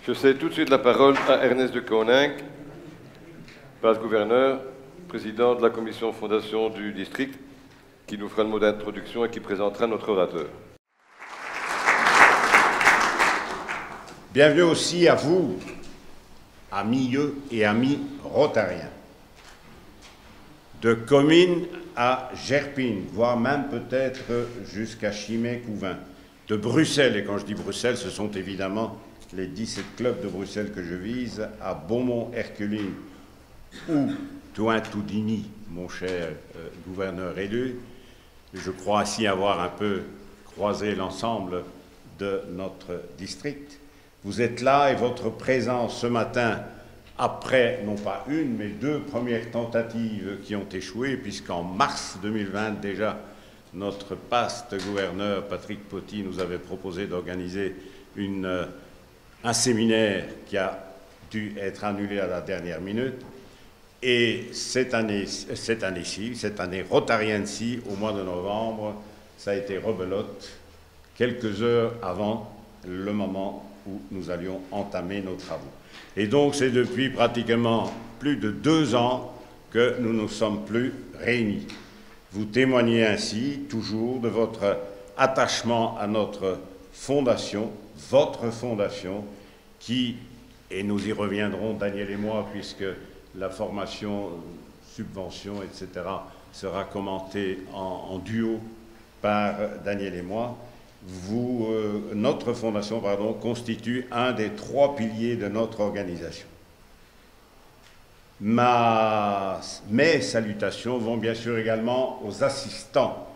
Je cède tout de suite la parole à Ernest de Koninck, passe-gouverneur, président de la commission fondation du district, qui nous fera le mot d'introduction et qui présentera notre orateur. Bienvenue aussi à vous, amis et amis rotariens. De Comines à Gerpine, voire même peut-être jusqu'à Chimay-Couvin, de Bruxelles, et quand je dis Bruxelles, ce sont évidemment les 17 clubs de Bruxelles que je vise, à Beaumont-Herculine ou Toin-Toudini, mon cher gouverneur élu. Je crois ainsi avoir un peu croisé l'ensemble de notre district. Vous êtes là et votre présence ce matin, après non pas une, mais deux premières tentatives qui ont échoué, puisqu'en mars 2020 déjà, notre vaste gouverneur Patrick Potty nous avait proposé d'organiser un séminaire qui a dû être annulé à la dernière minute. Et cette année rotarienne-ci, au mois de novembre, ça a été rebelote, quelques heures avant le moment où nous allions entamer nos travaux. Et donc c'est depuis pratiquement plus de 2 ans que nous ne nous sommes plus réunis. Vous témoignez ainsi toujours de votre attachement à notre fondation, votre fondation, qui, et nous y reviendrons, Daniel et moi, puisque la formation, subvention, etc., sera commentée en duo par Daniel et moi. Notre fondation constitue un des 3 piliers de notre organisation. Mes salutations vont bien sûr également aux assistants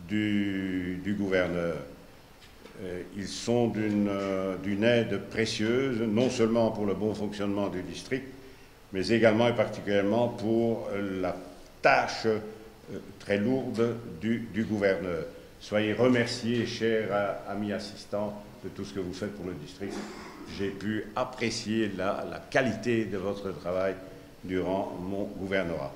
du gouverneur. Ils sont d'une aide précieuse, non seulement pour le bon fonctionnement du district, mais également et particulièrement pour la tâche très lourde du gouverneur. Soyez remerciés, chers amis assistants, de tout ce que vous faites pour le district. J'ai pu apprécier la qualité de votre travail durant mon gouvernorat.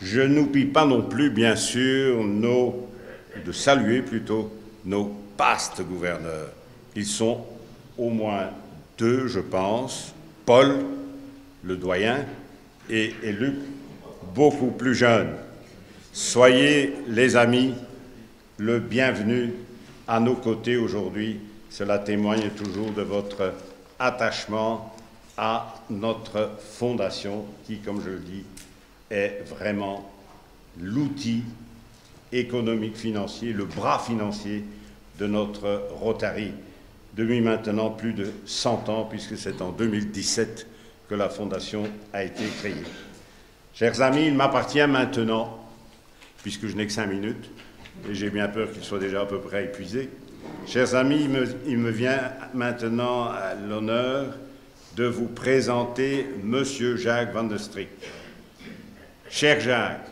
Je n'oublie pas non plus, bien sûr, de saluer plutôt nos vastes gouverneurs. Ils sont au moins 2, je pense, Paul, le doyen, et Luc, beaucoup plus jeune. Soyez, les amis, le bienvenu à nos côtés aujourd'hui. Cela témoigne toujours de votre attachement à notre fondation qui, comme je le dis, est vraiment l'outil économique financier, le bras financier de notre Rotary depuis maintenant plus de 100 ans, puisque c'est en 2017 que la fondation a été créée. Chers amis, il m'appartient maintenant, puisque je n'ai que 5 minutes, et j'ai bien peur qu'il soit déjà à peu près épuisé. Chers amis, il me vient maintenant l'honneur de vous présenter Monsieur Jacques Van de Strik. Cher Jacques,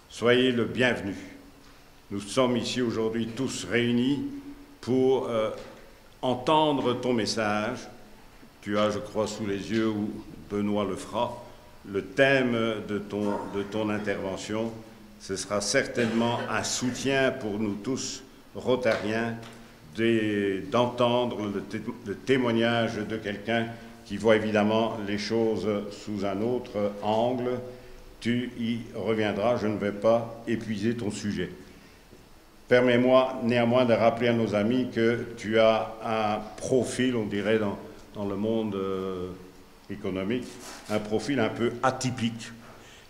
soyez le bienvenu. Nous sommes ici aujourd'hui tous réunis pour entendre ton message. Tu as, je crois, sous les yeux, ou Benoît le fera, le thème de ton intervention. Ce sera certainement un soutien pour nous tous, rotariens, d'entendre le témoignage de quelqu'un qui voit évidemment les choses sous un autre angle. Tu y reviendras, je ne vais pas épuiser ton sujet. Permets-moi néanmoins de rappeler à nos amis que tu as un profil, on dirait dans le monde économique, un profil un peu atypique,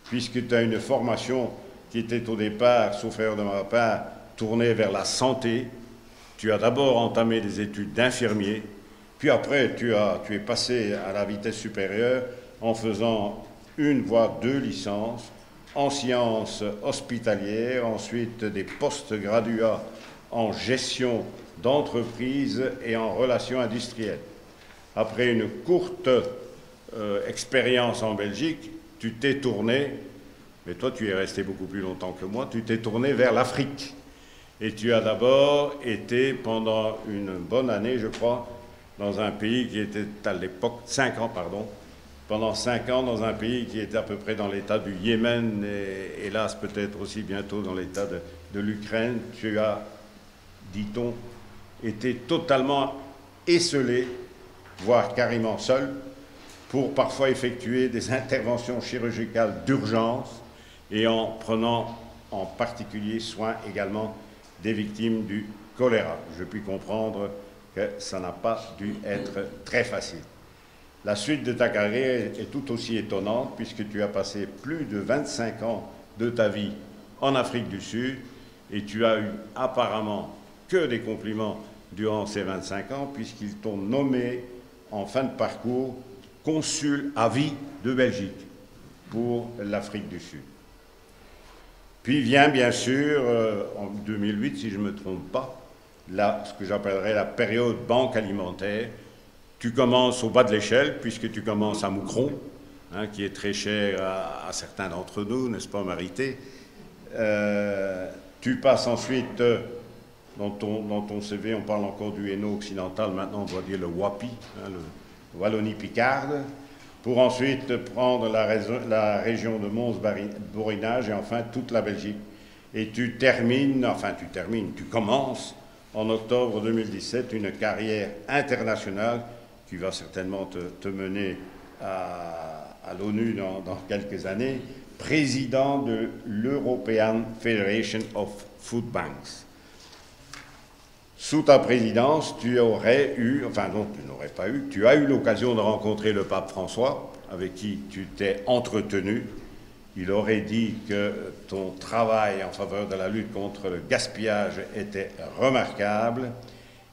puisque tu as une formation qui était au départ, sauf erreur de ma part, tournée vers la santé. Tu as d'abord entamé des études d'infirmier, puis après tu es passé à la vitesse supérieure en faisant 1 voire 2 licences en sciences hospitalières, ensuite des post-graduats en gestion d'entreprise et en relations industrielles. Après une courte expérience en Belgique, tu t'es tourné, mais toi tu es resté beaucoup plus longtemps que moi, tu t'es tourné vers l'Afrique. Et tu as d'abord été pendant une bonne année, je crois, dans un pays qui était à l'époque, 5 ans, pardon, pendant 5 ans dans un pays qui était à peu près dans l'état du Yémen et hélas peut-être aussi bientôt dans l'état de l'Ukraine. Tu as, dit-on, été totalement esselé voire carrément seul, pour parfois effectuer des interventions chirurgicales d'urgence et en prenant en particulier soin également des victimes du choléra. Je puis comprendre que ça n'a pas dû être très facile. La suite de ta carrière est tout aussi étonnante puisque tu as passé plus de 25 ans de ta vie en Afrique du Sud et tu as eu apparemment que des compliments durant ces 25 ans puisqu'ils t'ont nommé en fin de parcours consul à vie de Belgique pour l'Afrique du Sud. Puis vient bien sûr, en 2008, si je ne me trompe pas, ce que j'appellerais la période banque alimentaire. Tu commences au bas de l'échelle, puisque tu commences à Moucron, hein, qui est très cher à certains d'entre nous, n'est-ce pas, Marité? Tu passes ensuite, dans ton CV, on parle encore du Hainaut occidental, maintenant on doit dire le Wapi, hein, le Wallonie-Picarde, pour ensuite prendre la région de Mons-Borinage et enfin toute la Belgique. Et tu commences en octobre 2017 une carrière internationale qui va certainement te mener à l'ONU dans quelques années, président de l'European Federation of Food Banks. Sous ta présidence, tu as eu l'occasion de rencontrer le pape François, avec qui tu t'es entretenu. Il aurait dit que ton travail en faveur de la lutte contre le gaspillage était remarquable.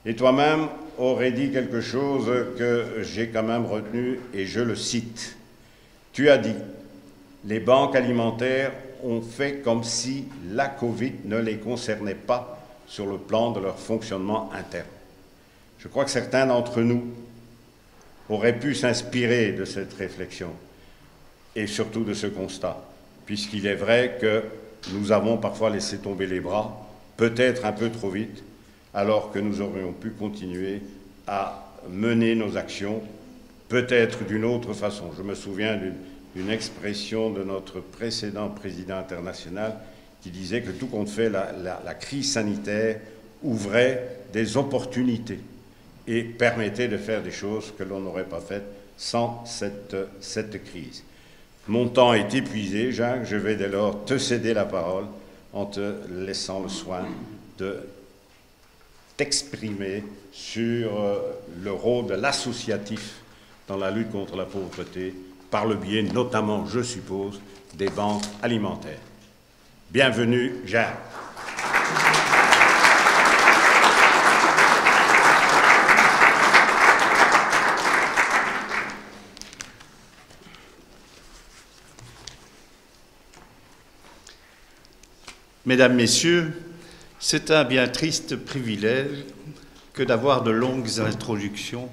Et toi-même aurais dit quelque chose que j'ai quand même retenu, et je le cite. Tu as dit « Les banques alimentaires ont fait comme si la Covid ne les concernait pas sur le plan de leur fonctionnement interne. » Je crois que certains d'entre nous auraient pu s'inspirer de cette réflexion et surtout de ce constat, puisqu'il est vrai que nous avons parfois laissé tomber les bras, peut-être un peu trop vite, alors que nous aurions pu continuer à mener nos actions, peut-être d'une autre façon. Je me souviens d'une expression de notre précédent président international qui disait que tout compte fait, la crise sanitaire ouvrait des opportunités et permettait de faire des choses que l'on n'aurait pas faites sans cette crise. Mon temps est épuisé, Jacques, je vais dès lors te céder la parole en te laissant le soin de t'exprimer sur le rôle de l'associatif dans la lutte contre la pauvreté, par le biais notamment, je suppose, des banques alimentaires. Bienvenue, Jacques. Mesdames, Messieurs, c'est un bien triste privilège que d'avoir de longues introductions.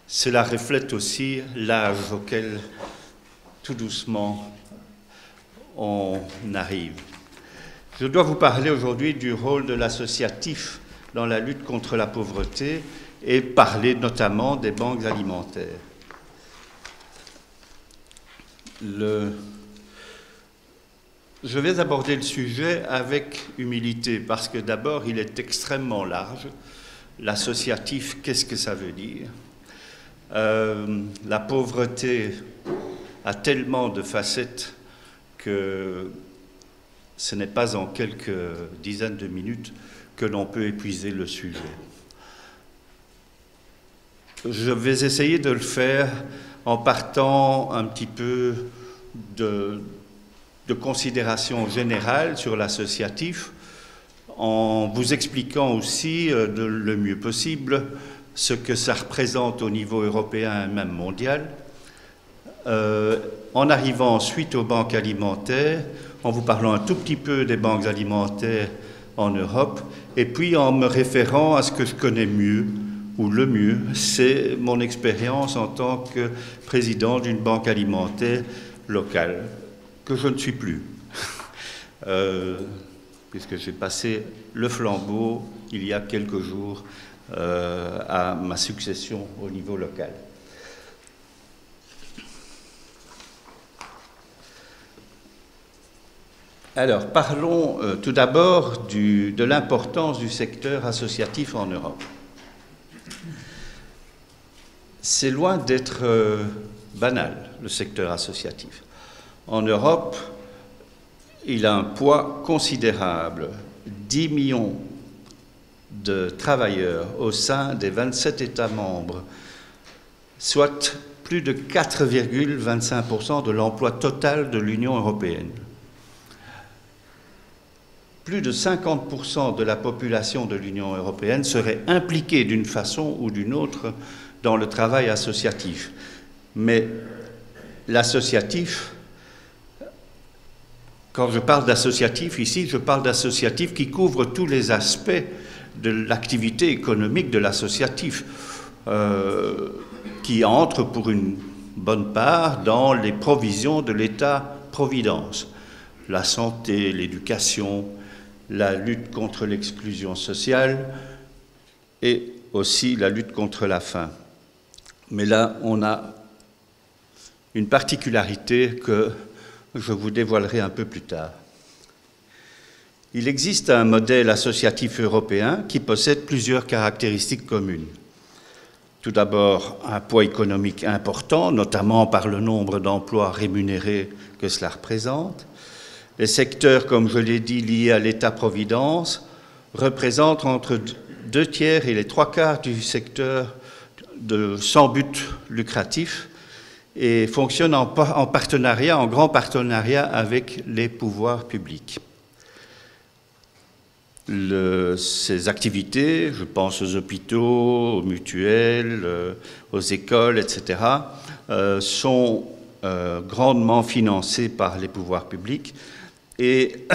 Cela reflète aussi l'âge auquel, tout doucement, on arrive. Je dois vous parler aujourd'hui du rôle de l'associatif dans la lutte contre la pauvreté et parler notamment des banques alimentaires. Je vais aborder le sujet avec humilité parce que d'abord, il est extrêmement large. L'associatif, qu'est-ce que ça veut dire? La pauvreté a tellement de facettes que ce n'est pas en quelques dizaines de minutes que l'on peut épuiser le sujet. Je vais essayer de le faire en partant un petit peu de considérations générales sur l'associatif, en vous expliquant aussi le mieux possible ce que ça représente au niveau européen et même mondial, en arrivant ensuite aux banques alimentaires, en vous parlant un tout petit peu des banques alimentaires en Europe, et puis en me référant à ce que je connais mieux, ou le mieux, c'est mon expérience en tant que président d'une banque alimentaire locale, que je ne suis plus, puisque j'ai passé le flambeau il y a quelques jours à ma succession au niveau local. Alors, parlons tout d'abord de l'importance du secteur associatif en Europe. c'est loin d'être banal, le secteur associatif. En Europe, il a un poids considérable. 10 millions de travailleurs au sein des 27 États membres, soit plus de 4,25% de l'emploi total de l'Union européenne. Plus de 50% de la population de l'Union européenne serait impliquée d'une façon ou d'une autre dans le travail associatif. Mais l'associatif, quand je parle d'associatif ici, je parle d'associatif qui couvre tous les aspects de l'activité économique de l'associatif, qui entre pour une bonne part dans les provisions de l'État-providence. La santé, l'éducation, la lutte contre l'exclusion sociale et aussi la lutte contre la faim. Mais là, on a une particularité que je vous dévoilerai un peu plus tard. Il existe un modèle associatif européen qui possède plusieurs caractéristiques communes. Tout d'abord, un poids économique important, notamment par le nombre d'emplois rémunérés que cela représente. Les secteurs, comme je l'ai dit, liés à l'État-providence, représentent entre 2/3 et les 3/4 du secteur sans but lucratif et fonctionnent en partenariat, en grand partenariat avec les pouvoirs publics. Ces activités, je pense aux hôpitaux, aux mutuelles, aux écoles, etc., sont grandement financées par les pouvoirs publics et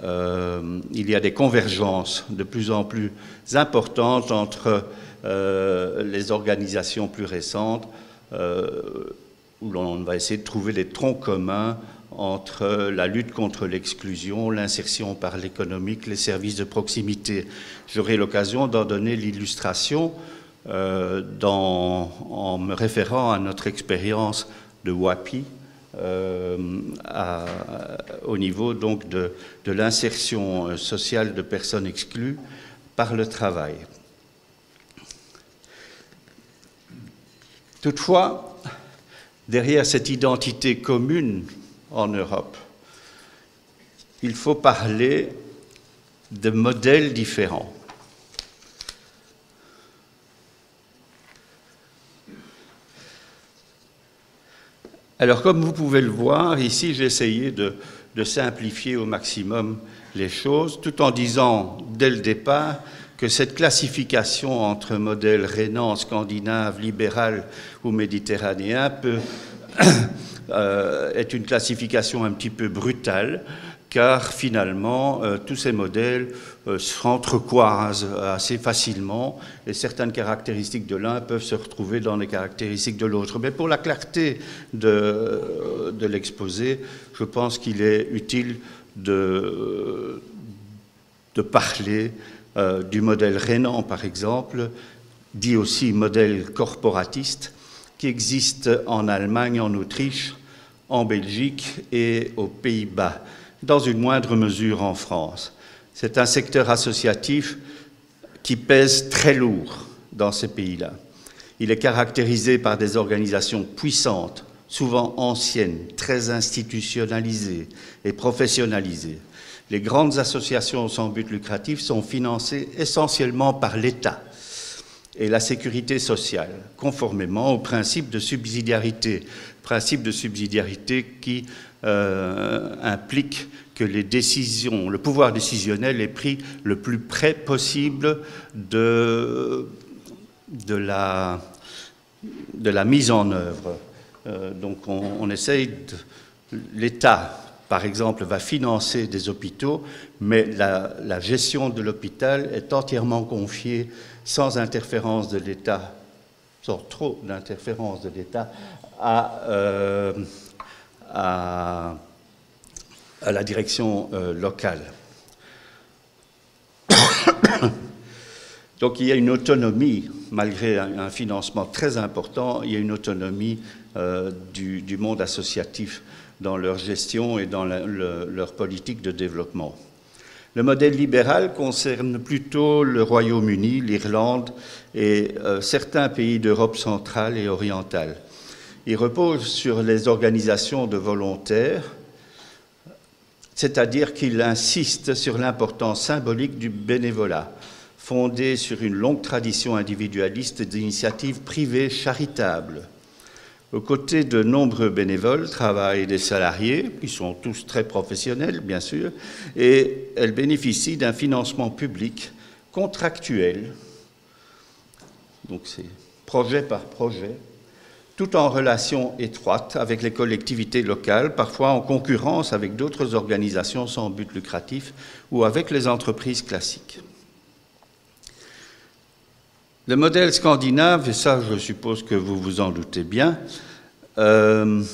il y a des convergences de plus en plus importantes entre les organisations plus récentes où l'on va essayer de trouver des troncs communs entre la lutte contre l'exclusion, l'insertion par l'économique, les services de proximité. J'aurai l'occasion d'en donner l'illustration en me référant à notre expérience de WAPI au niveau donc de l'insertion sociale de personnes exclues par le travail. Toutefois, derrière cette identité commune en Europe, il faut parler de modèles différents. Alors, comme vous pouvez le voir, ici, j'ai essayé de simplifier au maximum les choses, tout en disant dès le départ que cette classification entre modèle rhénan, scandinave, libéral ou méditerranéen est une classification un petit peu brutale, car finalement, tous ces modèles s'entrecroisent assez facilement et certaines caractéristiques de l'un peuvent se retrouver dans les caractéristiques de l'autre. Mais pour la clarté de l'exposé, je pense qu'il est utile de parler du modèle rhénan, par exemple, dit aussi modèle corporatiste, qui existe en Allemagne, en Autriche, en Belgique et aux Pays-Bas, dans une moindre mesure en France. C'est un secteur associatif qui pèse très lourd dans ces pays-là. Il est caractérisé par des organisations puissantes, souvent anciennes, très institutionnalisées et professionnalisées. Les grandes associations sans but lucratif sont financées essentiellement par l'État et la sécurité sociale, conformément au principe de subsidiarité qui implique que les décisions, le pouvoir décisionnel est pris le plus près possible de la mise en œuvre. Donc on essaye l'État, par exemple, va financer des hôpitaux, mais la gestion de l'hôpital est entièrement confiée sans interférence de l'État, sans trop d'interférence de l'État, à la direction locale. Donc il y a une autonomie, malgré un financement très important, il y a une autonomie du monde associatif dans leur gestion et dans leur politique de développement. Le modèle libéral concerne plutôt le Royaume-Uni, l'Irlande et certains pays d'Europe centrale et orientale. Il repose sur les organisations de volontaires, c'est-à-dire qu'il insiste sur l'importance symbolique du bénévolat, fondé sur une longue tradition individualiste d'initiatives privées charitables. Aux côtés de nombreux bénévoles travaillent des salariés, qui sont tous très professionnels, bien sûr, et elles bénéficient d'un financement public contractuel, donc c'est projet par projet, tout en relation étroite avec les collectivités locales, parfois en concurrence avec d'autres organisations sans but lucratif ou avec les entreprises classiques. Le modèle scandinave, et ça je suppose que vous vous en doutez bien, le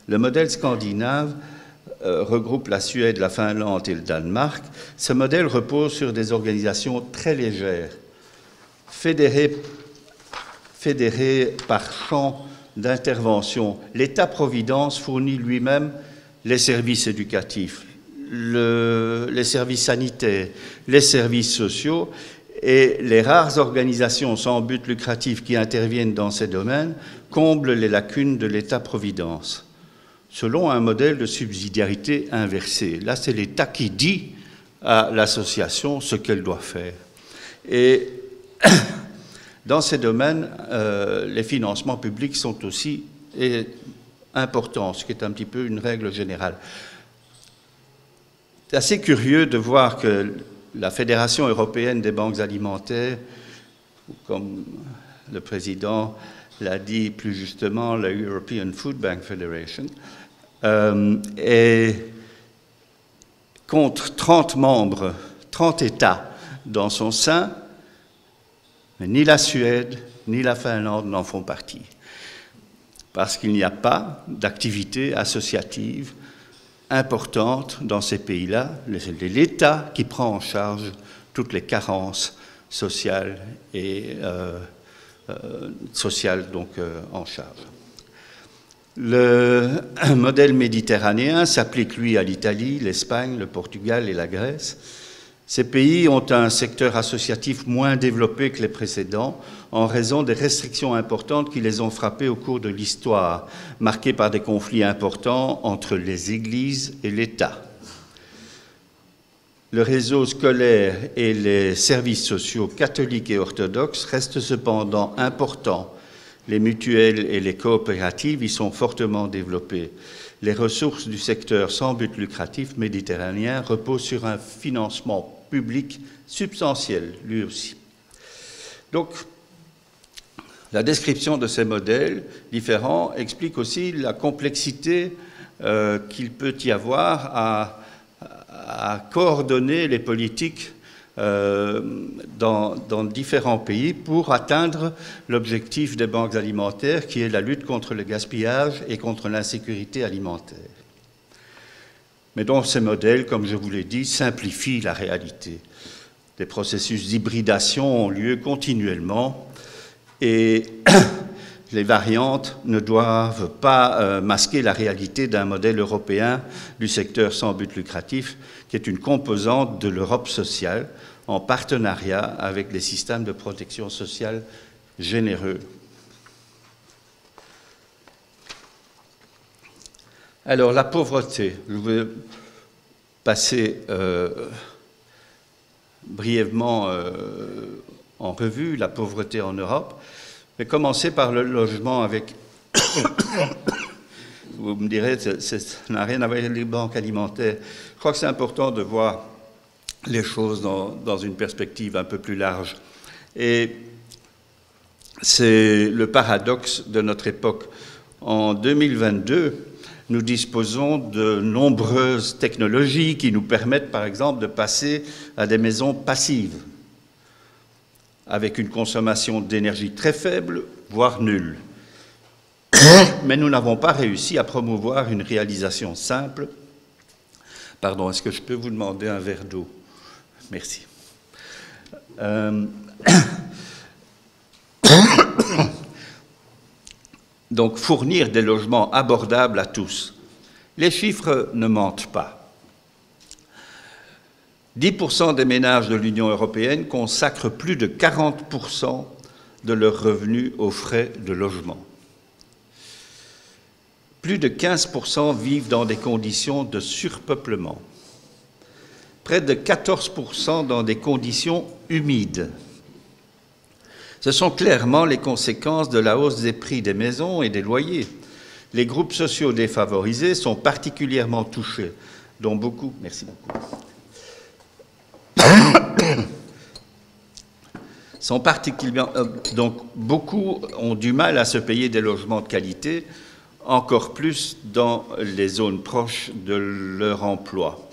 modèle scandinave regroupe la Suède, la Finlande et le Danemark. Ce modèle repose sur des organisations très légères, fédérées par champ d'intervention. L'État-providence fournit lui-même les services éducatifs, les services sanitaires, les services sociaux, et les rares organisations sans but lucratif qui interviennent dans ces domaines comblent les lacunes de l'État-providence, selon un modèle de subsidiarité inversé. Là, c'est l'État qui dit à l'association ce qu'elle doit faire. Et dans ces domaines, les financements publics sont aussi importants, ce qui est un petit peu une règle générale. C'est assez curieux de voir que la Fédération européenne des banques alimentaires, comme le président l'a dit plus justement, la European Food Bank Federation, compte 30 membres, 30 États dans son sein, mais ni la Suède ni la Finlande n'en font partie, parce qu'il n'y a pas d'activité associative importante dans ces pays-là. C'est l'État qui prend en charge toutes les carences sociales et en charge. Le modèle méditerranéen s'applique, lui, à l'Italie, l'Espagne, le Portugal et la Grèce. Ces pays ont un secteur associatif moins développé que les précédents en raison des restrictions importantes qui les ont frappés au cours de l'histoire, marquées par des conflits importants entre les églises et l'État. Le réseau scolaire et les services sociaux catholiques et orthodoxes restent cependant importants. Les mutuelles et les coopératives y sont fortement développées. Les ressources du secteur sans but lucratif méditerranéen reposent sur un financement public substantiel, lui aussi. Donc, la description de ces modèles différents explique aussi la complexité qu'il peut y avoir à coordonner les politiques dans différents pays pour atteindre l'objectif des banques alimentaires qui est la lutte contre le gaspillage et contre l'insécurité alimentaire. Mais donc ces modèles, comme je vous l'ai dit, simplifient la réalité. Des processus d'hybridation ont lieu continuellement et les variantes ne doivent pas masquer la réalité d'un modèle européen du secteur sans but lucratif qui est une composante de l'Europe sociale en partenariat avec les systèmes de protection sociale généreux. Alors, la pauvreté, je vais passer brièvement en revue la pauvreté en Europe. Je vais commencer par le logement avec... Vous me direz, ça n'a rien à voir avec les banques alimentaires. Je crois que c'est important de voir les choses dans une perspective un peu plus large. Et c'est le paradoxe de notre époque. En 2022, nous disposons de nombreuses technologies qui nous permettent, par exemple, de passer à des maisons passives, avec une consommation d'énergie très faible, voire nulle. Mais nous n'avons pas réussi à promouvoir une réalisation simple. Pardon, est-ce que je peux vous demander un verre d'eau? Merci. Donc, fournir des logements abordables à tous. Les chiffres ne mentent pas. 10% des ménages de l'Union européenne consacrent plus de 40% de leurs revenus aux frais de logement. Plus de 15% vivent dans des conditions de surpeuplement. Près de 14% dans des conditions humides. Ce sont clairement les conséquences de la hausse des prix des maisons et des loyers. Les groupes sociaux défavorisés sont particulièrement touchés, dont beaucoup... Merci beaucoup. Donc, beaucoup ont du mal à se payer des logements de qualité, encore plus dans les zones proches de leur emploi.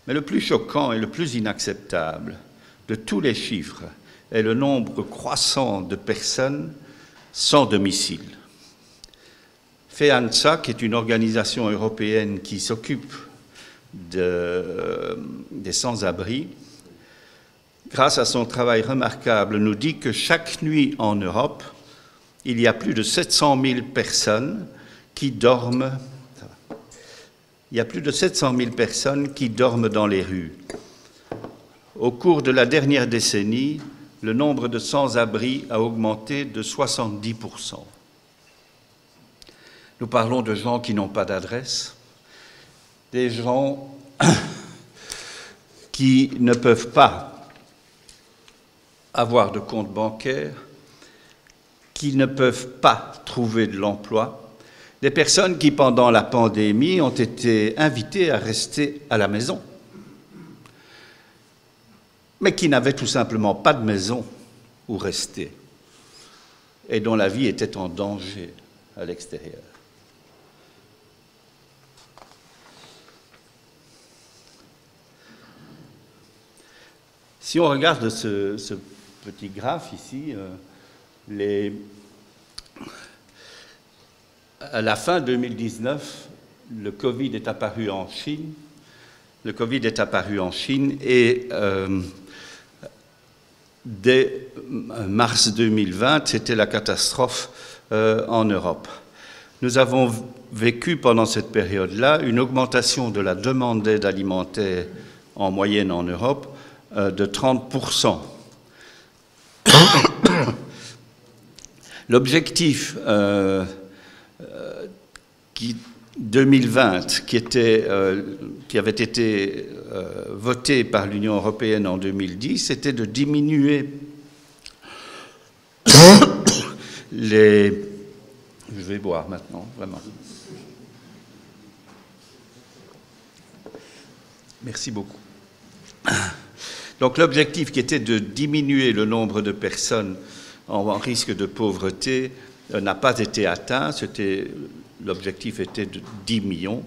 Mais le plus choquant et le plus inacceptable de tous les chiffres est le nombre croissant de personnes sans domicile. FEANZA, qui est une organisation européenne qui s'occupe des sans-abri, grâce à son travail remarquable, nous dit que chaque nuit en Europe, il y a plus de 700 000 personnes qui dorment. Il y a plus de 700 000 personnes qui dorment dans les rues. Au cours de la dernière décennie, le nombre de sans-abri a augmenté de 70%. Nous parlons de gens qui n'ont pas d'adresse, des gens qui ne peuvent pas avoir de compte bancaire, qui ne peuvent pas trouver de l'emploi, des personnes qui, pendant la pandémie, ont été invitées à rester à la maison, mais qui n'avaient tout simplement pas de maison où rester et dont la vie était en danger à l'extérieur. Si on regarde ce petit graphe ici, à la fin 2019, le Covid est apparu en Chine. Le Covid est apparu en Chine et dès mars 2020, c'était la catastrophe en Europe. Nous avons vécu pendant cette période-là une augmentation de la demande d'aide alimentaire en moyenne en Europe de 30%. L'objectif 2020, qui avait été voté par l'Union européenne en 2010, c'était de diminuer les... Je vais boire maintenant, vraiment. Merci beaucoup. Donc l'objectif qui était de diminuer le nombre de personnes en risque de pauvreté n'a pas été atteint. L'objectif était de 10 millions.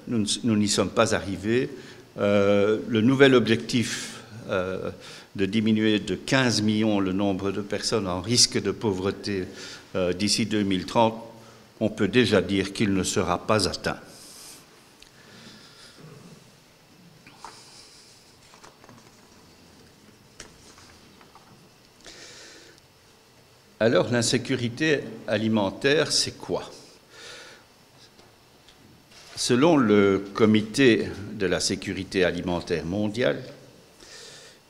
Nous n'y sommes pas arrivés. Le nouvel objectif de diminuer de 15 millions le nombre de personnes en risque de pauvreté d'ici 2030, on peut déjà dire qu'il ne sera pas atteint. Alors, l'insécurité alimentaire, c'est quoi? Selon le Comité de la sécurité alimentaire mondiale,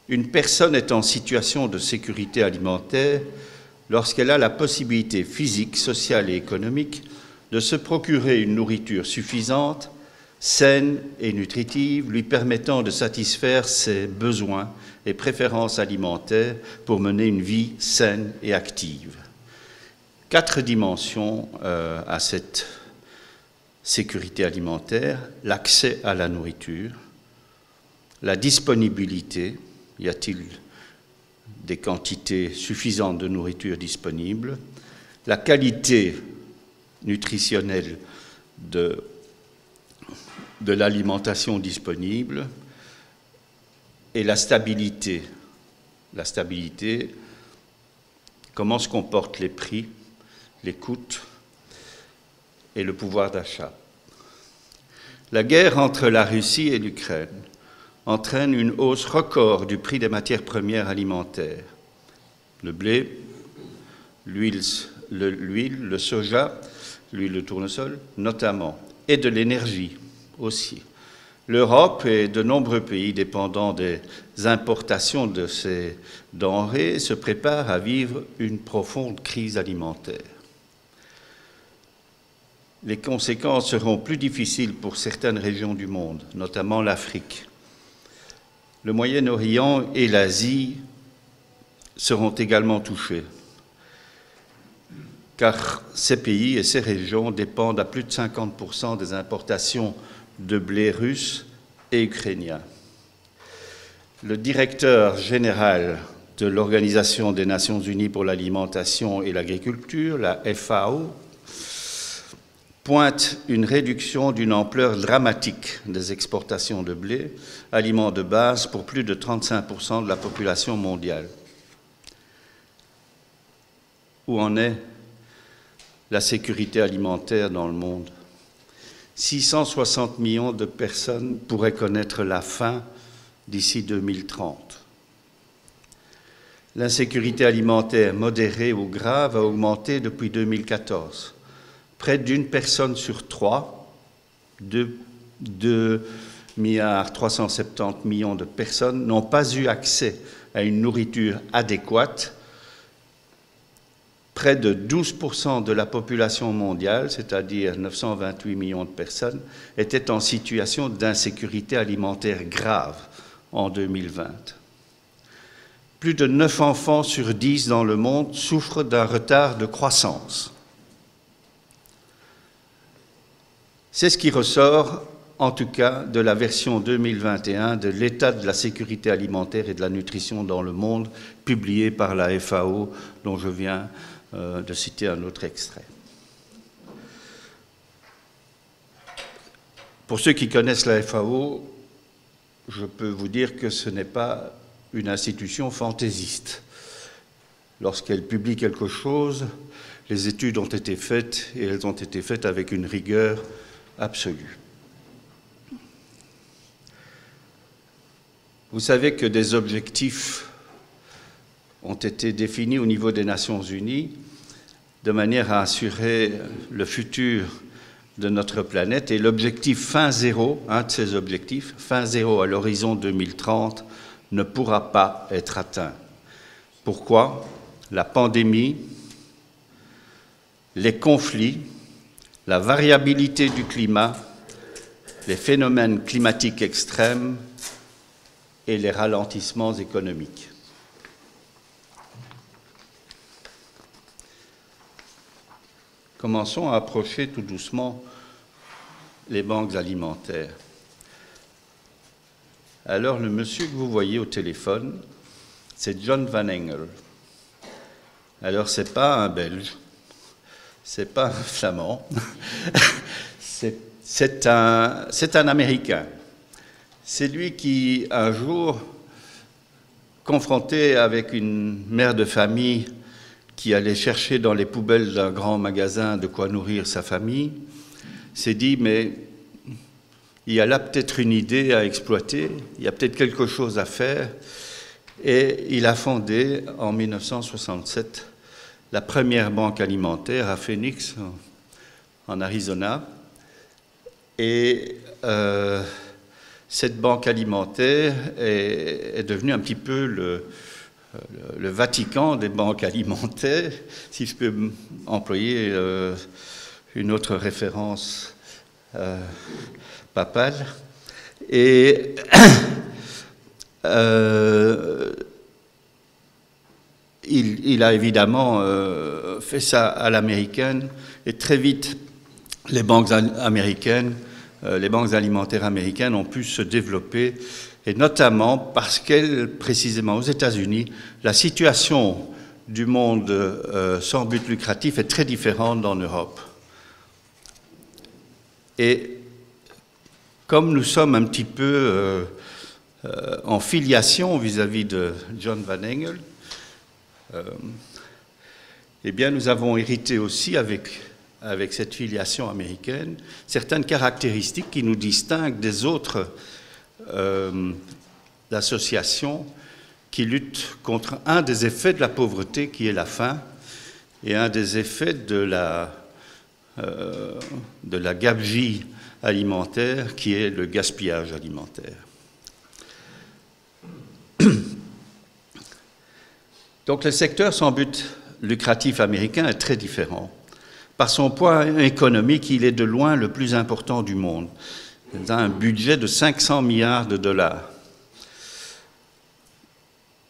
une personne est en situation de sécurité alimentaire lorsqu'elle a la possibilité physique, sociale et économique de se procurer une nourriture suffisante, saine et nutritive, lui permettant de satisfaire ses besoins et préférences alimentaires pour mener une vie saine et active. 4 dimensions à cette sécurité alimentaire: l'accès à la nourriture, la disponibilité, y a-t-il des quantités suffisantes de nourriture disponible, la qualité nutritionnelle de l'alimentation disponible et la stabilité. La stabilité, comment se comportent les prix, les coûts et le pouvoir d'achat. La guerre entre la Russie et l'Ukraine entraîne une hausse record du prix des matières premières alimentaires. Le blé, l'huile, le soja, l'huile de tournesol notamment, et de l'énergie aussi. L'Europe et de nombreux pays dépendant des importations de ces denrées se préparent à vivre une profonde crise alimentaire. Les conséquences seront plus difficiles pour certaines régions du monde, notamment l'Afrique. Le Moyen-Orient et l'Asie seront également touchés, car ces pays et ces régions dépendent à plus de 50% des importations de blé russe et ukrainien. Le directeur général de l'Organisation des Nations Unies pour l'alimentation et l'agriculture, la FAO, pointe une réduction d'une ampleur dramatique des exportations de blé, aliment de base pour plus de 35% de la population mondiale. Où en est la sécurité alimentaire dans le monde? 660 millions de personnes pourraient connaître la faim d'ici 2030. L'insécurité alimentaire modérée ou grave a augmenté depuis 2014. Près d'une personne sur trois, 2,370 milliards de personnes, n'ont pas eu accès à une nourriture adéquate. Près de 12% de la population mondiale, c'est-à-dire 928 millions de personnes, étaient en situation d'insécurité alimentaire grave en 2020. Plus de 9 enfants sur 10 dans le monde souffrent d'un retard de croissance. C'est ce qui ressort, en tout cas, de la version 2021 de l'état de la sécurité alimentaire et de la nutrition dans le monde, publiée par la FAO, dont je viens de citer un autre extrait. Pour ceux qui connaissent la FAO, je peux vous dire que ce n'est pas une institution fantaisiste. Lorsqu'elle publie quelque chose, les études ont été faites et elles ont été faites avec une rigueur absolue. Vous savez que des objectifs ont été définis au niveau des Nations Unies de manière à assurer le futur de notre planète. Et l'objectif fin zéro, un de ces objectifs, fin zéro à l'horizon 2030, ne pourra pas être atteint. Pourquoi? La pandémie, les conflits, la variabilité du climat, les phénomènes climatiques extrêmes et les ralentissements économiques. Commençons à approcher tout doucement les banques alimentaires. Alors, le monsieur que vous voyez au téléphone, c'est John Van Engel. Alors, ce n'est pas un Belge, ce n'est pas un Flamand, c'est un Américain. C'est lui qui, un jour, confronté avec une mère de famille qui allait chercher dans les poubelles d'un grand magasin de quoi nourrir sa famille, s'est dit, mais il y a là peut-être une idée à exploiter, il y a peut-être quelque chose à faire, et il a fondé en 1967 la première banque alimentaire à Phoenix, en Arizona, et cette banque alimentaire est devenue un petit peu le Vatican des banques alimentaires, si je peux employer une autre référence papale. Et il a évidemment fait ça à l'américaine, et très vite, les banques américaines, les banques alimentaires américaines ont pu se développer, et notamment parce qu'elles, précisément aux États-Unis, la situation du monde sans but lucratif est très différente d'en Europe. Et comme nous sommes un petit peu en filiation vis-à-vis de John Van Engel, eh bien nous avons hérité aussi avec cette filiation américaine certaines caractéristiques qui nous distinguent des autres associations qui luttent contre un des effets de la pauvreté qui est la faim et un des effets de de la gabegie alimentaire qui est le gaspillage alimentaire. Donc le secteur sans but lucratif américain est très différent. Par son poids économique, il est de loin le plus important du monde. Il a un budget de 500 milliards de dollars.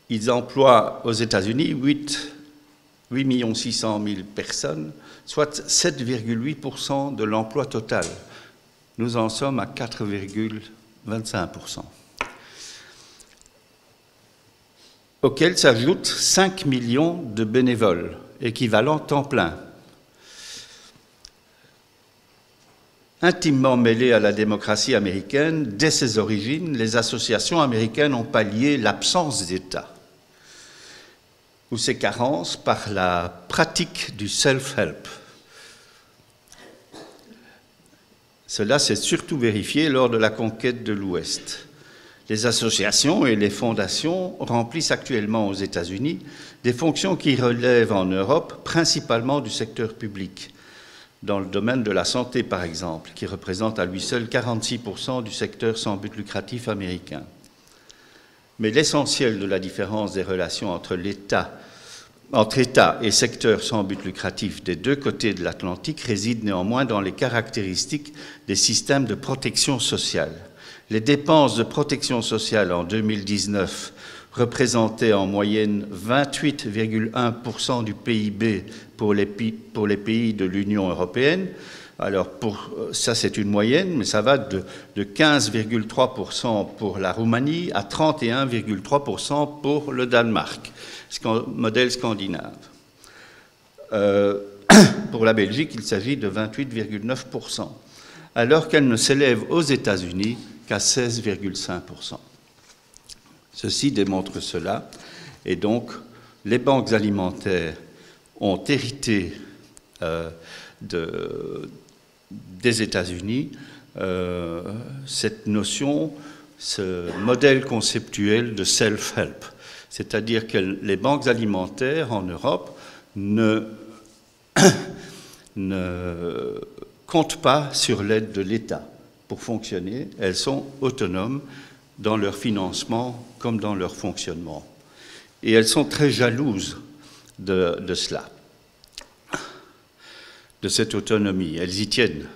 Ils emploient aux États-Unis 8 600 000 personnes, soit 7,8% de l'emploi total. Nous en sommes à 4,25%. Auxquels s'ajoutent 5 millions de bénévoles, équivalent temps plein. Intimement mêlées à la démocratie américaine, dès ses origines, les associations américaines ont pallié l'absence d'État ou ses carences par la pratique du self-help. Cela s'est surtout vérifié lors de la conquête de l'Ouest. Les associations et les fondations remplissent actuellement aux États-Unis des fonctions qui relèvent en Europe principalement du secteur public, dans le domaine de la santé par exemple, qui représente à lui seul 46% du secteur sans but lucratif américain. Mais l'essentiel de la différence des relations entre État et secteur sans but lucratif des deux côtés de l'Atlantique réside néanmoins dans les caractéristiques des systèmes de protection sociale. Les dépenses de protection sociale en 2019 représentaient en moyenne 28,1% du PIB pour les pays de l'Union européenne. Alors, ça c'est une moyenne, mais ça va de 15,3% pour la Roumanie à 31,3% pour le Danemark, modèle scandinave. Pour la Belgique, il s'agit de 28,9%, alors qu'elle ne s'élève aux États-Unis qu'à 16,5%. Ceci démontre cela, et donc les banques alimentaires ont hérité des États-Unis cette notion, ce modèle conceptuel de self-help, c'est-à-dire que les banques alimentaires en Europe ne comptent pas sur l'aide de l'État pour fonctionner. Elles sont autonomes dans leur financement comme dans leur fonctionnement. Et elles sont très jalouses de cela, de cette autonomie. Elles y tiennent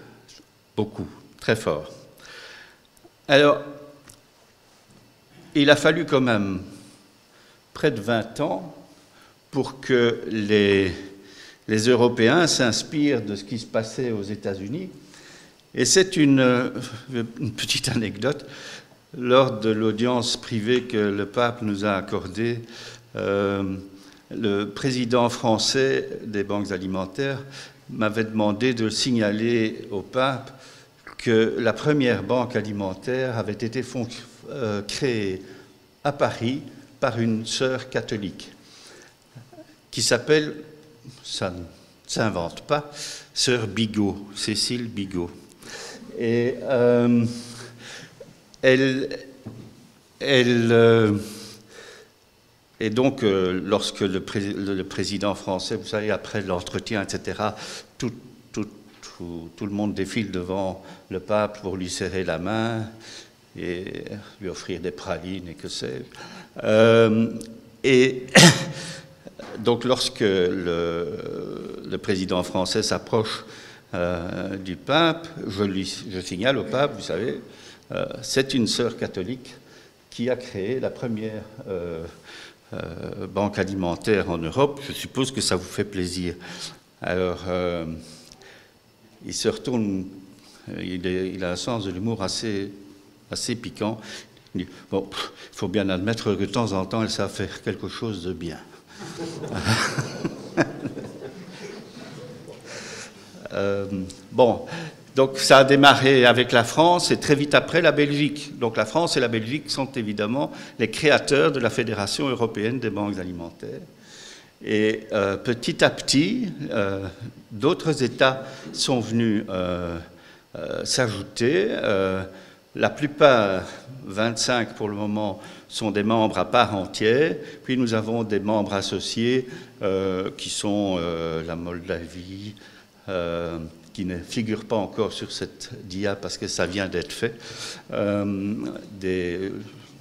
beaucoup, très fort. Alors, il a fallu quand même près de 20 ans pour que les Européens s'inspirent de ce qui se passait aux États-Unis. Et c'est une petite anecdote. Lors de l'audience privée que le pape nous a accordée, le président français des banques alimentaires m'avait demandé de signaler au pape que la première banque alimentaire avait été créée à Paris par une sœur catholique qui s'appelle, ça ne s'invente pas, sœur Bigot, Cécile Bigot. Et et donc, lorsque le président français, vous savez, après l'entretien, etc., tout le monde défile devant le pape pour lui serrer la main et lui offrir des pralines et que sais-je. Et donc, lorsque le président français s'approche du pape, je signale au pape, vous savez, c'est une sœur catholique qui a créé la première banque alimentaire en Europe. Je suppose que ça vous fait plaisir. Alors, il se retourne, il a un sens de l'humour assez piquant. Il dit, bon, il faut bien admettre que de temps en temps, elle sait faire quelque chose de bien. Bon, donc ça a démarré avec la France et très vite après la Belgique. Donc la France et la Belgique sont évidemment les créateurs de la Fédération européenne des banques alimentaires. Et petit à petit, d'autres États sont venus s'ajouter. La plupart, 25 pour le moment, sont des membres à part entière. Puis nous avons des membres associés qui sont la Moldavie, qui ne figure pas encore sur cette dia parce que ça vient d'être fait,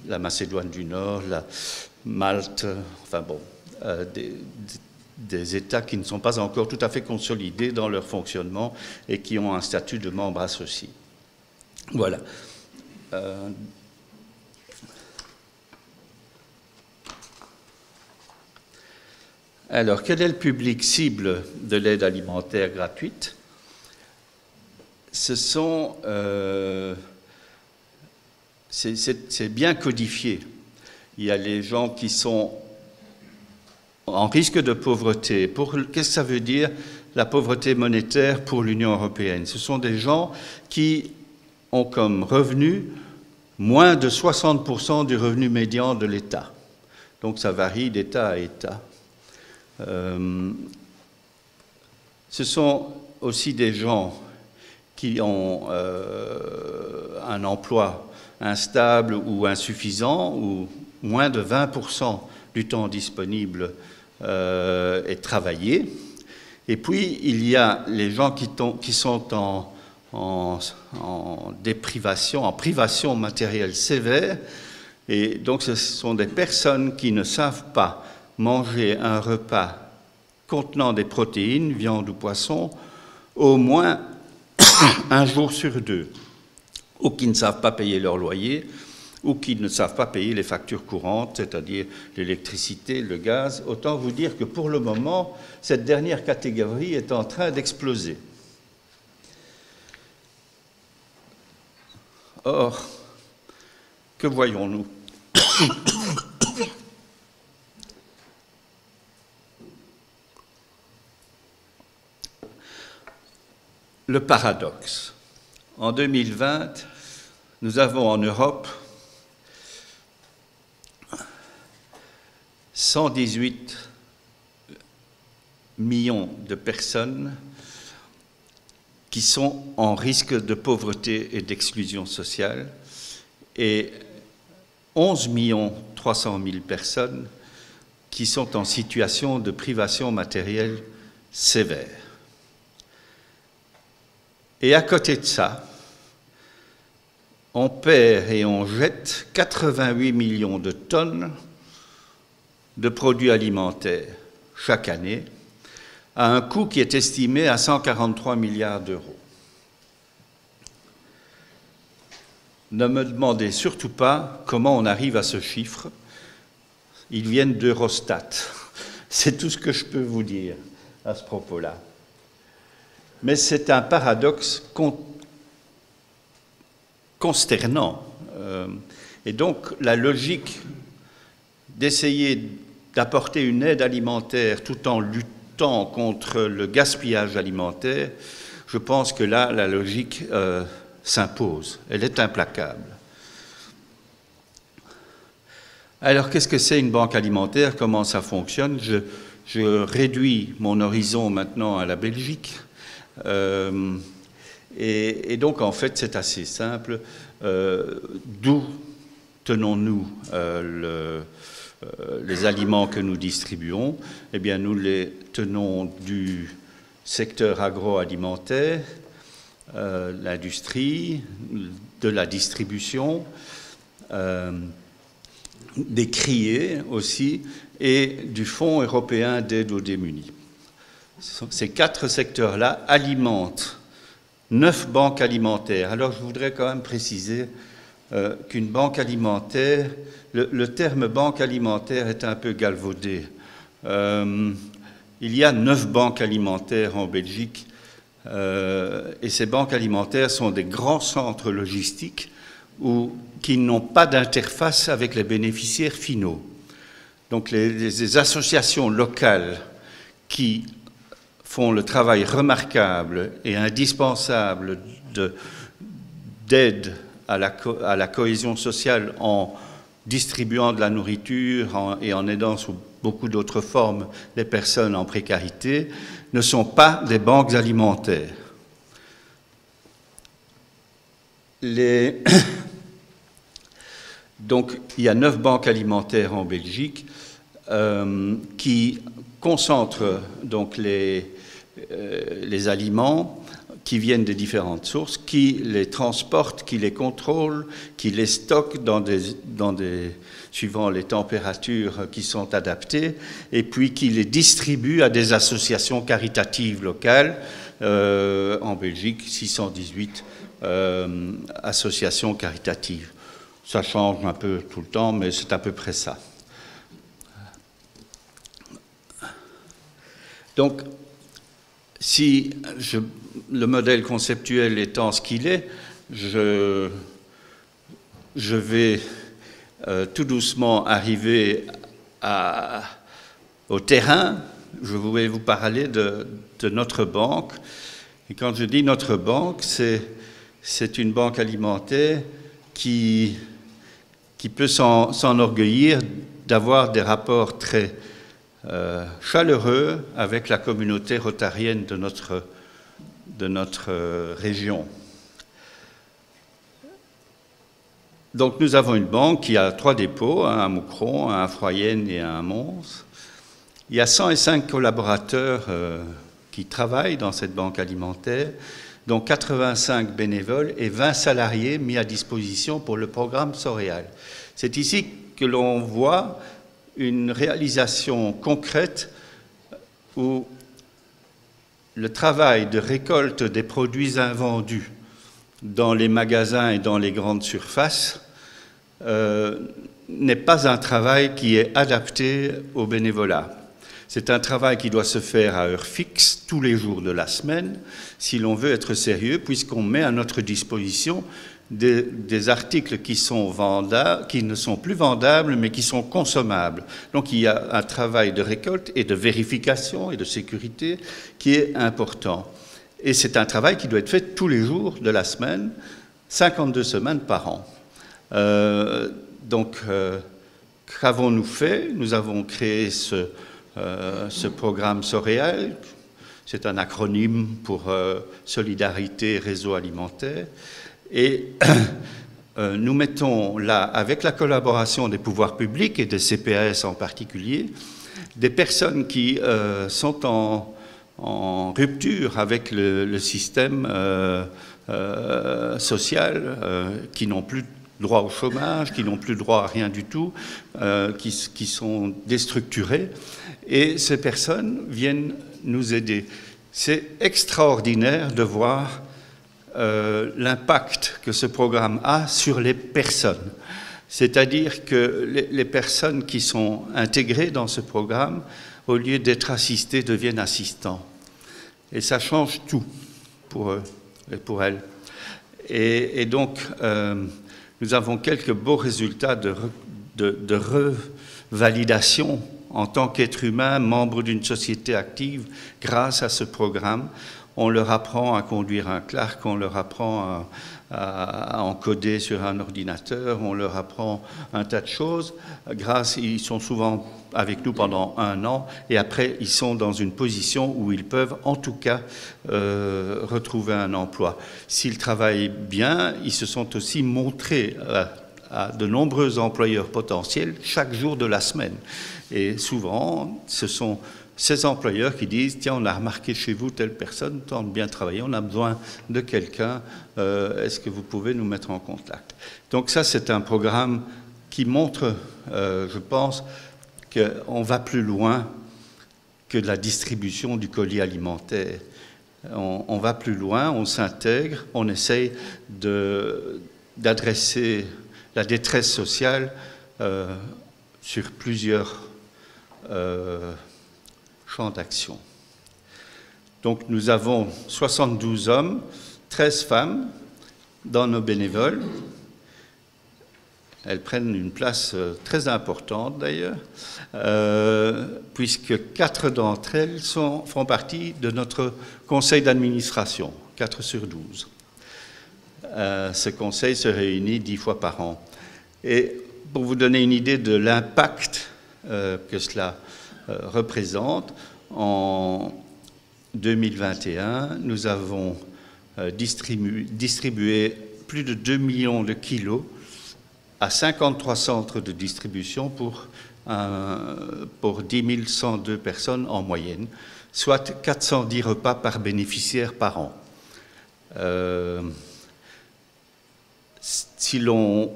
la Macédoine du Nord, la Malte, enfin bon, des États qui ne sont pas encore tout à fait consolidés dans leur fonctionnement et qui ont un statut de membre associé. Voilà. Alors, quel est le public cible de l'aide alimentaire gratuite? C'est bien codifié. Il y a les gens qui sont en risque de pauvreté. Qu'est-ce que ça veut dire, la pauvreté monétaire pour l'Union européenne? Ce sont des gens qui ont comme revenu moins de 60% du revenu médian de l'État. Donc ça varie d'État à État. Ce sont aussi des gens qui ont un emploi instable ou insuffisant, ou moins de 20% du temps disponible est travaillé. Et puis, il y a les gens qui sont en déprivation, en privation matérielle sévère. Et donc, ce sont des personnes qui ne savent pas manger un repas contenant des protéines, viande ou poisson, au moins un jour sur deux, ou qui ne savent pas payer leur loyer, ou qui ne savent pas payer les factures courantes, c'est-à-dire l'électricité, le gaz. Autant vous dire que pour le moment, cette dernière catégorie est en train d'exploser. Or, que voyons-nous? Le paradoxe. En 2020, nous avons en Europe 118 millions de personnes qui sont en risque de pauvreté et d'exclusion sociale et 11 300 000 personnes qui sont en situation de privation matérielle sévère. Et à côté de ça, on perd et on jette 88 millions de tonnes de produits alimentaires chaque année, à un coût qui est estimé à 143 milliards d'euros. Ne me demandez surtout pas comment on arrive à ce chiffre. Ils viennent d'Eurostat. C'est tout ce que je peux vous dire à ce propos-là. Mais c'est un paradoxe consternant. Et donc, la logique d'essayer d'apporter une aide alimentaire tout en luttant contre le gaspillage alimentaire, je pense que là, la logique s'impose. Elle est implacable. Alors, qu'est-ce que c'est une banque alimentaire? Comment ça fonctionne? Je réduis mon horizon maintenant à la Belgique. Et donc, en fait, c'est assez simple. D'où tenons-nous les aliments que nous distribuons? Eh bien, nous les tenons du secteur agroalimentaire, l'industrie, de la distribution, des criers aussi, et du Fonds européen d'aide aux démunis. Ces 4 secteurs-là alimentent 9 banques alimentaires. Alors, je voudrais quand même préciser qu'une banque alimentaire, le terme banque alimentaire est un peu galvaudé. Il y a 9 banques alimentaires en Belgique, et ces banques alimentaires sont des grands centres logistiques qui n'ont pas d'interface avec les bénéficiaires finaux. Donc, les associations locales qui font le travail remarquable et indispensable d'aide à la cohésion sociale en distribuant de la nourriture et en aidant sous beaucoup d'autres formes les personnes en précarité, ne sont pas des banques alimentaires. Donc, il y a 9 banques alimentaires en Belgique qui concentrent donc les les aliments qui viennent des différentes sources, qui les transportent, qui les contrôlent, qui les stockent suivant les températures qui sont adaptées, et puis qui les distribuent à des associations caritatives locales. En Belgique, 618 associations caritatives. Ça change un peu tout le temps, mais c'est à peu près ça. Donc, si le modèle conceptuel étant ce qu'il est, je vais tout doucement arriver au terrain. Je voulais vous parler de notre banque. Et quand je dis notre banque, c'est une banque alimentaire qui peut s'enorgueillir d'avoir des rapports très chaleureux avec la communauté rotarienne de notre région. Donc nous avons une banque qui a 3 dépôts, un à Moucron, un à Froyenne et un à Mons. Il y a 105 collaborateurs qui travaillent dans cette banque alimentaire, dont 85 bénévoles et 20 salariés mis à disposition pour le programme Soréal. C'est ici que l'on voit une réalisation concrète où le travail de récolte des produits invendus dans les magasins et dans les grandes surfaces n'est pas un travail qui est adapté au bénévolat. C'est un travail qui doit se faire à heure fixe, tous les jours de la semaine, si l'on veut être sérieux, puisqu'on met à notre disposition des articles qui ne sont plus vendables, mais qui sont consommables. Donc il y a un travail de récolte et de vérification et de sécurité qui est important. Et c'est un travail qui doit être fait tous les jours de la semaine, 52 semaines par an. Qu'avons-nous fait? Nous avons créé ce programme Soréal. C'est un acronyme pour Solidarité Réseau Alimentaire. Et nous mettons là, avec la collaboration des pouvoirs publics et des CPAS en particulier, des personnes qui sont en rupture avec le système social, qui n'ont plus droit au chômage, qui n'ont plus droit à rien du tout, qui sont déstructurés. Et ces personnes viennent nous aider. C'est extraordinaire de voir l'impact que ce programme a sur les personnes. C'est-à-dire que les personnes qui sont intégrées dans ce programme, au lieu d'être assistées, deviennent assistants. Et ça change tout pour eux et pour elles. Et donc, nous avons quelques beaux résultats de revalidation en tant qu'être humain, membre d'une société active, grâce à ce programme. On leur apprend à conduire un Clark, on leur apprend à encoder sur un ordinateur, on leur apprend un tas de choses. Ils sont souvent avec nous pendant 1 an et après ils sont dans une position où ils peuvent en tout cas retrouver un emploi. S'ils travaillent bien, ils se sont aussi montrés à de nombreux employeurs potentiels chaque jour de la semaine. Et souvent, ce sont ces employeurs qui disent « Tiens, on a remarqué chez vous telle personne, tente bien travailler, on a besoin de quelqu'un, est-ce que vous pouvez nous mettre en contact ?» Donc ça, c'est un programme qui montre, je pense, qu'on va plus loin que de la distribution du colis alimentaire. On va plus loin, on s'intègre, on essaye d'adresser la détresse sociale sur plusieurs champs d'action. Donc nous avons 72 hommes, 13 femmes dans nos bénévoles. Elles prennent une place très importante d'ailleurs, puisque 4 d'entre elles font partie de notre conseil d'administration, 4 sur 12. Ce conseil se réunit 10 fois par an. Et pour vous donner une idée de l'impact que cela représente, en 2021, nous avons distribué plus de 2 millions de kilos à 53 centres de distribution pour 10 102 personnes en moyenne. soit 410 repas par bénéficiaire par an. Si l'on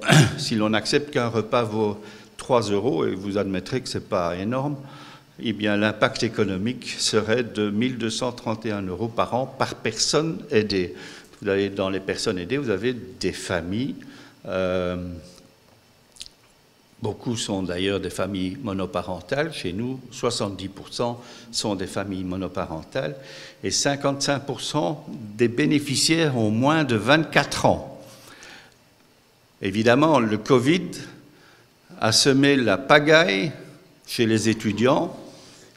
accepte qu'un repas vaut 3 €, et vous admettrez que ce n'est pas énorme, eh bien l'impact économique serait de 1 231 € par an par personne aidée. Dans les personnes aidées, vous avez des familles. Beaucoup sont d'ailleurs des familles monoparentales. Chez nous, 70% sont des familles monoparentales et 55% des bénéficiaires ont moins de 24 ans. Évidemment, le Covid a semé la pagaille chez les étudiants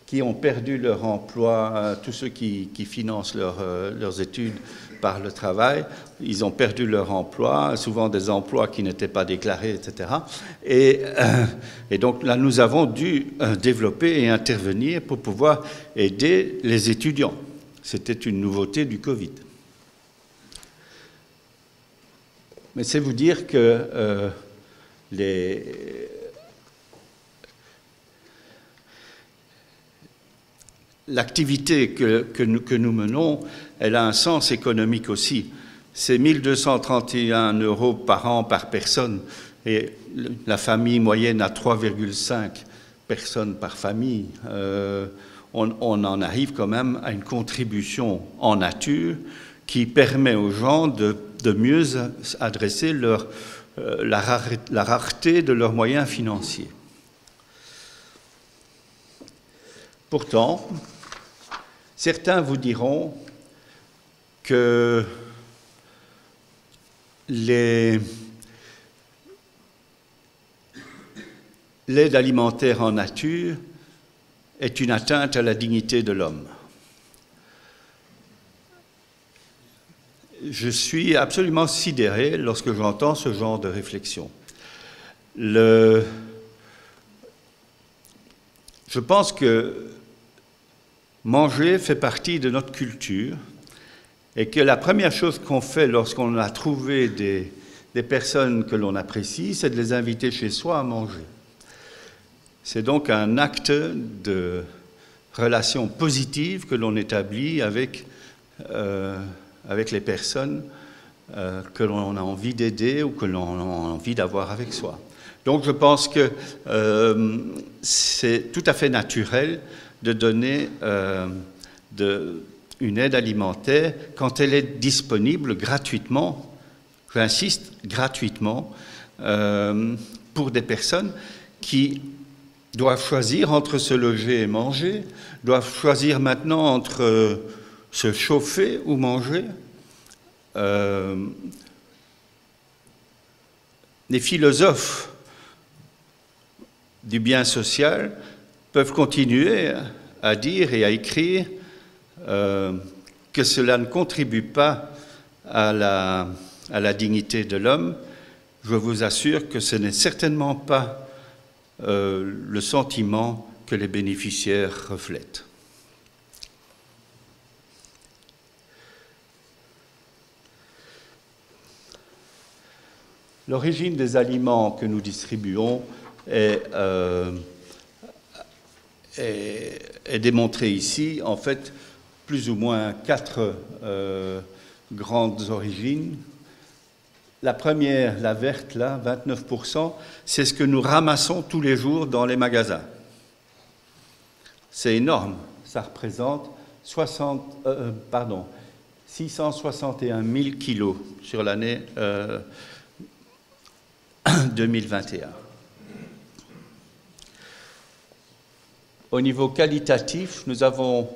qui ont perdu leur emploi, tous ceux qui financent leurs études par le travail, ils ont perdu leur emploi, souvent des emplois qui n'étaient pas déclarés, etc. Et donc là, nous avons dû développer et intervenir pour pouvoir aider les étudiants. C'était une nouveauté du Covid. Mais c'est vous dire que l'activité que nous menons, elle a un sens économique aussi. C'est 1 231 € par an par personne et la famille moyenne a 3,5 personnes par famille. On en arrive quand même à une contribution en nature qui permet aux gens de mieux adresser la rareté de leurs moyens financiers. Pourtant, certains vous diront que l'aide alimentaire en nature est une atteinte à la dignité de l'homme. Je suis absolument sidéré lorsque j'entends ce genre de réflexion. Je pense que manger fait partie de notre culture et que la première chose qu'on fait lorsqu'on a trouvé des personnes que l'on apprécie, c'est de les inviter chez soi à manger. C'est donc un acte de relation positive que l'on établit avec les personnes que l'on a envie d'aider ou que l'on a envie d'avoir avec soi. Donc je pense que c'est tout à fait naturel de donner une aide alimentaire quand elle est disponible gratuitement, j'insiste, gratuitement, pour des personnes qui doivent choisir entre se loger et manger, doivent choisir maintenant entre se chauffer ou manger. Les philosophes du bien social peuvent continuer à dire et à écrire que cela ne contribue pas à la dignité de l'homme. Je vous assure que ce n'est certainement pas le sentiment que les bénéficiaires reflètent. L'origine des aliments que nous distribuons est démontrée ici. En fait, plus ou moins 4 grandes origines. La première, la verte, là, 29%, c'est ce que nous ramassons tous les jours dans les magasins. C'est énorme. Ça représente 661 000 kilos sur l'année 2021. Au niveau qualitatif, nous avons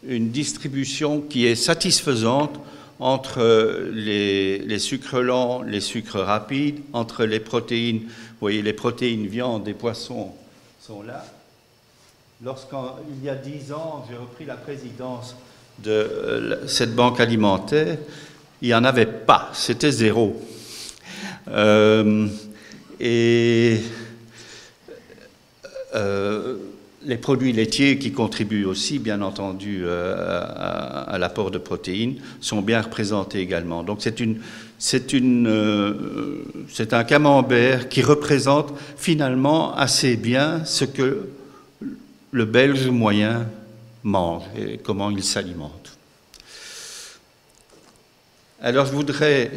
une distribution qui est satisfaisante entre les sucres lents, les sucres rapides, entre les protéines. Vous voyez, les protéines viande et poissons sont là. Lorsqu'il y a 10 ans, j'ai repris la présidence de cette banque alimentaire, il n'y en avait pas, c'était 0. Les produits laitiers qui contribuent aussi, bien entendu, à l'apport de protéines, sont bien représentés également. Donc c'est un camembert qui représente finalement assez bien ce que le Belge moyen mangent et comment ils s'alimentent. Alors je voudrais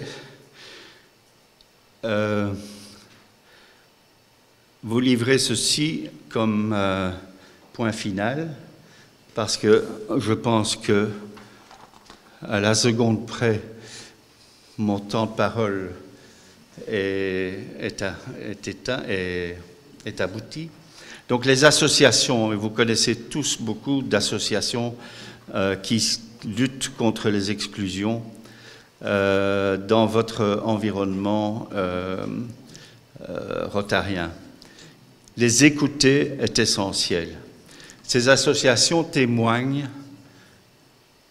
vous livrer ceci comme point final, parce que je pense que à la seconde près, mon temps de parole est abouti. Donc les associations, et vous connaissez tous beaucoup d'associations qui luttent contre les exclusions dans votre environnement rotarien. Les écouter est essentiel. Ces associations témoignent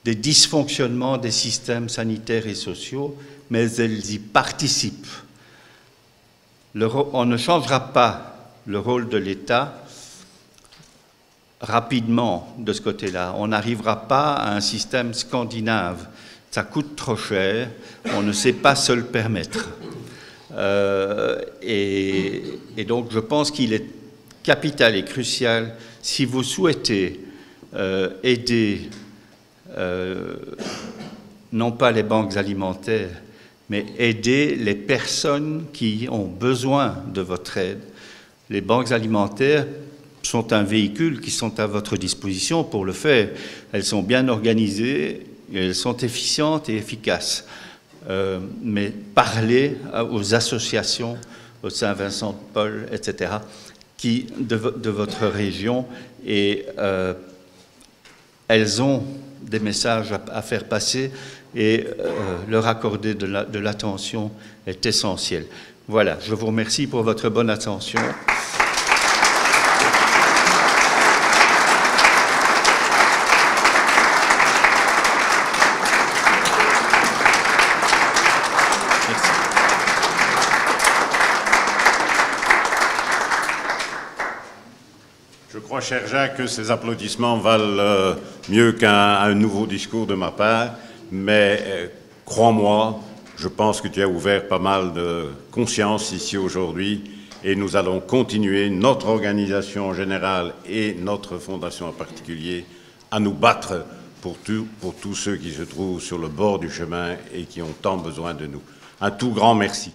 des dysfonctionnements des systèmes sanitaires et sociaux, mais elles y participent. On ne changera pas le rôle de l'État rapidement de ce côté-là. On n'arrivera pas à un système scandinave. Ça coûte trop cher, on ne sait pas se le permettre. Et donc je pense qu'il est capital et crucial, si vous souhaitez aider non pas les banques alimentaires, mais aider les personnes qui ont besoin de votre aide. Les banques alimentaires sont un véhicule qui sont à votre disposition pour le faire. Elles sont bien organisées, elles sont efficientes et efficaces. Mais parlez aux associations, au Saint-Vincent-de-Paul, etc., de votre région, et elles ont des messages à faire passer, et leur accorder de l'attention est essentiel. Voilà, je vous remercie pour votre bonne attention. Je crois, cher Jacques, que ces applaudissements valent mieux qu'un nouveau discours de ma part, mais crois-moi, je pense que tu as ouvert pas mal de conscience ici aujourd'hui, et nous allons continuer, notre organisation en général et notre fondation en particulier, à nous battre pour tous ceux qui se trouvent sur le bord du chemin et qui ont tant besoin de nous. Un tout grand merci.